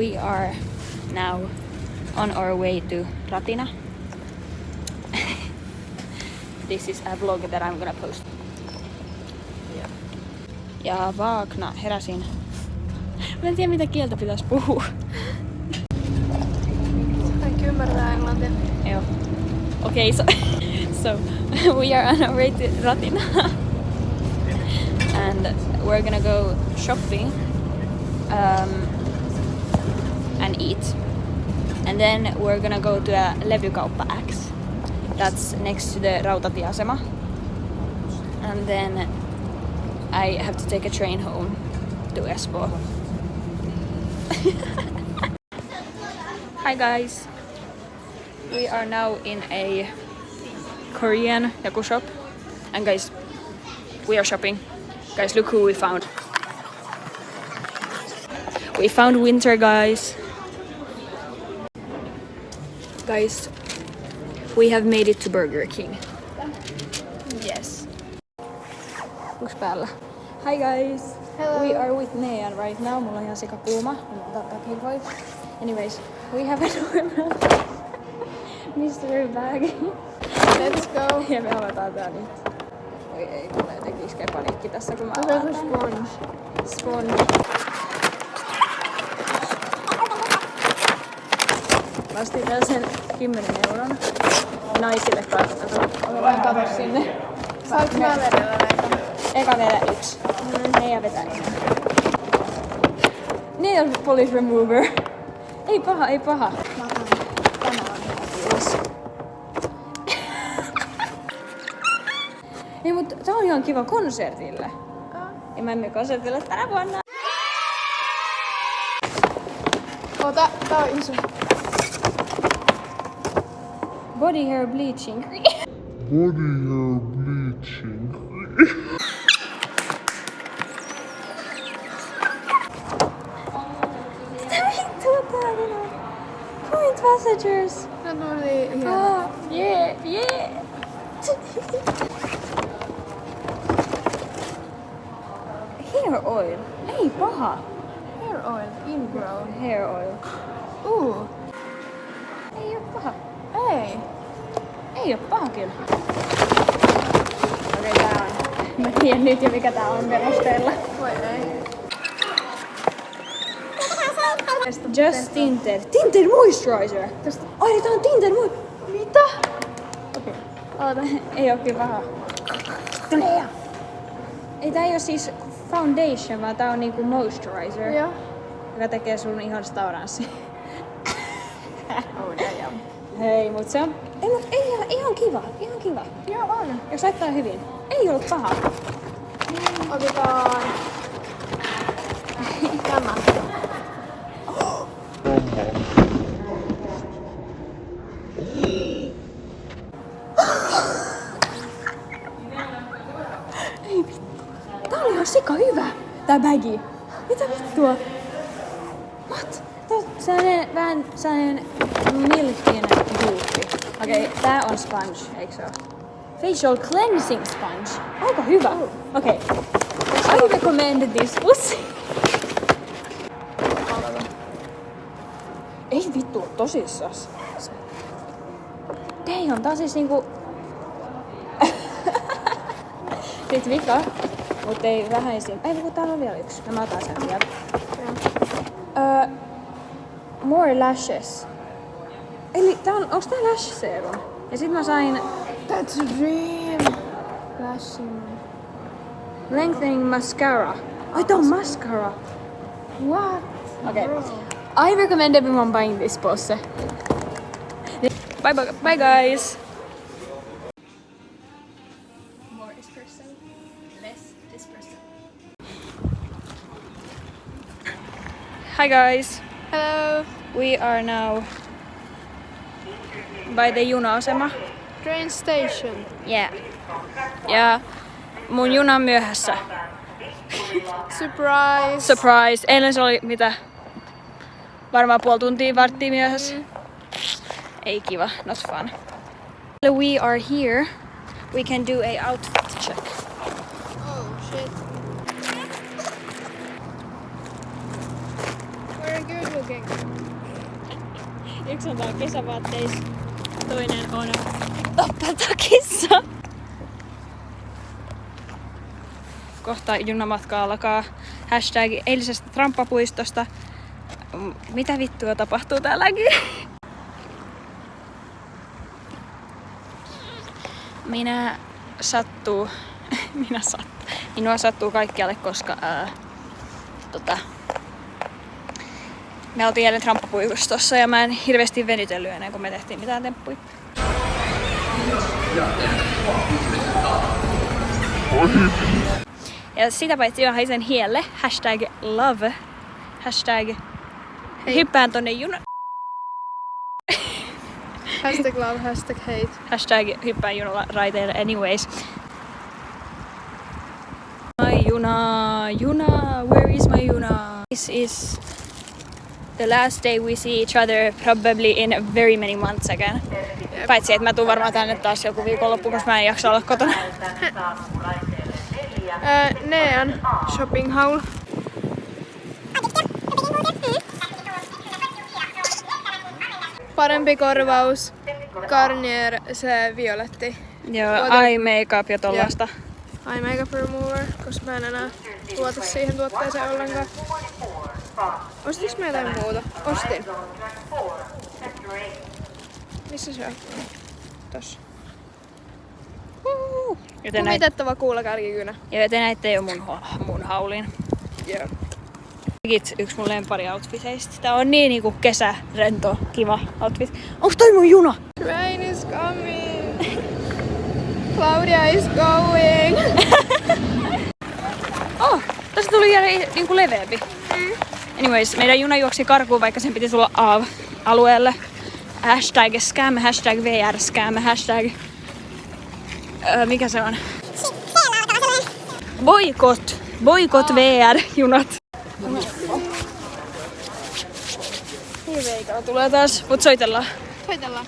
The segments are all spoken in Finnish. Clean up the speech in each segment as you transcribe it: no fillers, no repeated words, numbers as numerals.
We are now on our way to Ratina. This is a vlog that I'm gonna post. Ja vaakna heräsin. Mä en tiedä mitä kieltä pitäisi puhua. Kaikki ymmärtää englantia. Joo. Okay, so we are on our way to Ratina. And we're gonna go shopping and eat. And then we're gonna go to a Levykauppa X. That's next to the rautatieasema. And then I have to take a train home to Espoo. Hi guys! We are now in a Korean yaku shop. And guys, we are shopping. Guys, look who we found. We found Winter, guys. Guys, we have made it to Burger King. Yes. Onks päällä? Hi guys. Hello. We are with Nean right now. Mulla on ihan sika kuuma. Mä otan takin pois. Anyways, we have a normal mystery bag. Let's go. Ja me avataan tää nyt. Oi ei, mulla jotenkin iskee paniikki tässä kun mä Otetaan avaan. sponge. Sponge. Mä ostin tällaisen 10 euron naisille kato sinne. Saanko mä vedellä näitä? Eka vedä yksi. Neija vetää yksi. Nail polish remover. Ei paha, ei paha. Tämä on kiitos. Ei, mutta tää on ihan kiva konsertille. Ja mä menen konsertille tänä vuonna. Ota, tää on iso. Body hair bleaching. Body hair bleaching. Mitä vittua tää on? Point passengers. Tää tuli hieno. Ah, yeah. Hair oil. Ei paha. Hair oil, ingrown. Hair oil. Ei oo paha. Ei. Ei oo paha kyllä. Okei, tää on. Mä tiedän nyt jo mikä tää on perusteella. Voi ei. Just Tinted. Tinted Moisturizer! Ai, tää on Tinted Moisturizer! Mitä? Okei. Oota, ei oo kyllä paha. Tunea! Ei tää ei oo siis foundation, vaan tää on niinku moisturizer. Joo. Joka tekee sun ihosta oranssi. Oh damn. Hei, mut se on... Ei, ihan kiva. Ihan kiva. Joo on. Jos laittaa hyvin. Ei ollut paha. Otetaan tämä. Ei vittu. Tää oli ihan sika hyvä. Tää bagi. Mitä vittua? What? Tää on sellainen milkin duuppi. Okei, tää on sponge, eikö se oo? Facial cleansing sponge. Aika hyvä. Okei. I recommend this pussy. Ei vittu, tosissas. Damn, tää on siis niinku... Sit vika, mut ei vähäisin. Ei, kun täällä on vielä yksi. No mä otan sen sieltä. More lashes. Eli tää on, onks tää lash serum? Ja sit mä sain That's a dream. Flashing. lengthening mascara. Ai tää on mascara. What? Okay. I recommend everyone buying this pose. Bye guys. More espresso, less espresso. Hi guys. Hello. We are now by the juna-asema. Train station. Yeah. Ja mun juna on myöhässä. Surprise. Surprise. Eilen se oli mitä? Varmaan puoli tuntia, varttia myöhässä. Ei kiva, not fun. We are here. We can do a outfit check. Oh shit. We're good looking. Yksi on täällä kesävaatteissa, toinen on toppatakissa. Kohta junamatka alkaa. Hashtag eilisestä Tramppapuistosta. Mitä vittua tapahtuu täälläkin? Minua sattuu kaikkialle, koska me oltiin eilen Tramppapuistossa ja mä en hirveästi venytellyt ennen kuin me tehtiin mitään temppuja. Ja sitä paitsi mä haisen hielle. Hashtag love. Hashtag hyppään tonne Hashtag love, hashtag hate. Hashtag hyppään junalla raiteille anyways. My Juna, where is my Juna? This is the last day we see each other probably in very many months again. Paitsi että mä tuun varmaan tänne taas joku viikonloppu, koska mä en jaksa olla kotona. Nean shopping haul. Parempi korvaus. Garnier se violetti. Joo, eye makeup ja tollasta. Eye makeup remover, koska mä en enää luota siihen tuotteeseen ollenkaan. Ostiks mä jotain muuta? Ostin. Missä se on? Tossa. Kumitettava kuulakärkikynä. Ja te näitte jo mun haulin. Joo. Yksi mun lempari outfiteista. Tää on niin niinku kesärento, kiva outfit. Onks toi mun juna? Rain is coming. Claudia is going. Oh, tästä tuli niinku leveämpi. Anyways, meidän juna juoksi karkuun, vaikka sen piti tulla alueelle. Hashtag scam, hashtag VR scam, hashtag... mikä se on? Boikot VR-junat. Niin veikalla tulee taas, mut soitellaan. Soitellaan.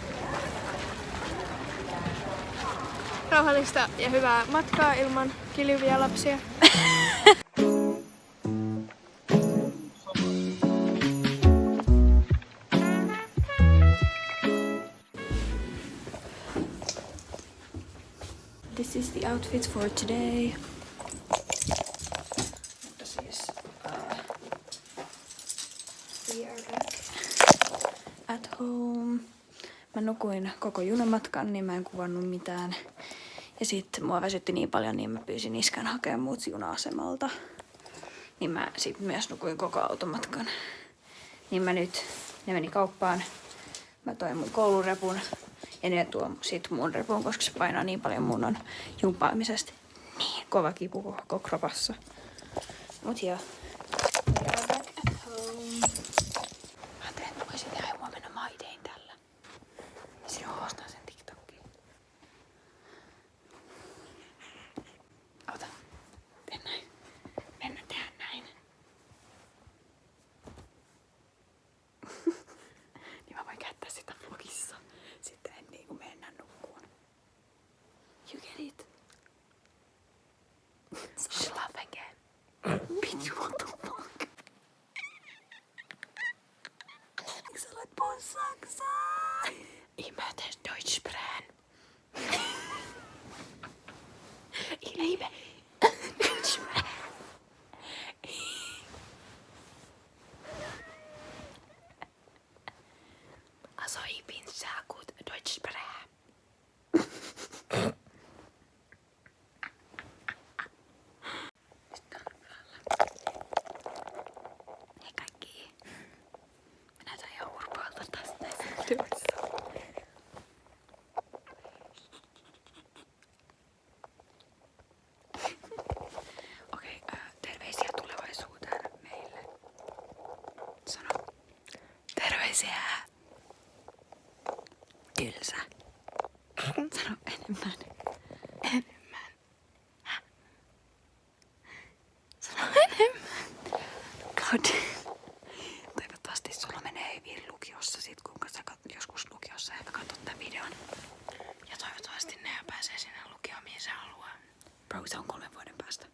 Rauhallista ja hyvää matkaa ilman kiljuviä lapsia. This is the outfit for today. Mutta siis, we are back at home. Mä nukuin koko junamatkan, niin mä en kuvannut mitään. Ja sit mua väsytti niin paljon, niin mä pyysin iskän hakemaan mut juna-asemalta. Niin mä sit myös nukuin koko automatkan. Niin ne meni kauppaan. Mä toin mun koulurepun. Ja ne tuo sit mun repun, koska se painaa niin paljon mun jumppaamisesta. Niin kova kipu koko kropassa. Mut joo. We are back at home. Mä ajattelin, että voisin tehdä huomenna My Dayn tällä. Ja sinun ostan sen TikTokiin. Ota. Tee näin. Mennään tehdä näin. Niin mä voin käyttää sitä vlogissa. Sitten en niinku mennä nukkuun. You get it? Schlaf again. Bitch, what the fuck? Miksi olet pois Saksaa? Ich möchte Deutsch sprechen. Ich liebe Deutsch sprechen. Also ich bin sehr gut Deutsch sprechen. Hei kaikki. Mä näytän ihan urpoilta tästä näissä videoissa. Okei, terveisiä tulevaisuuteen meille. Sano. Terveisiä. Tylsä. Sano enemmän. Enemmän. Häh? Sano enemmän. God. Toivottavasti sulla menee hyvin lukiossa sit, kun sä joskus lukiossa ehkä katsot tän videon. Ja toivottavasti ne pääsee sinne lukioon, mihin sä haluaa. Bro, se on 3 vuoden päästä.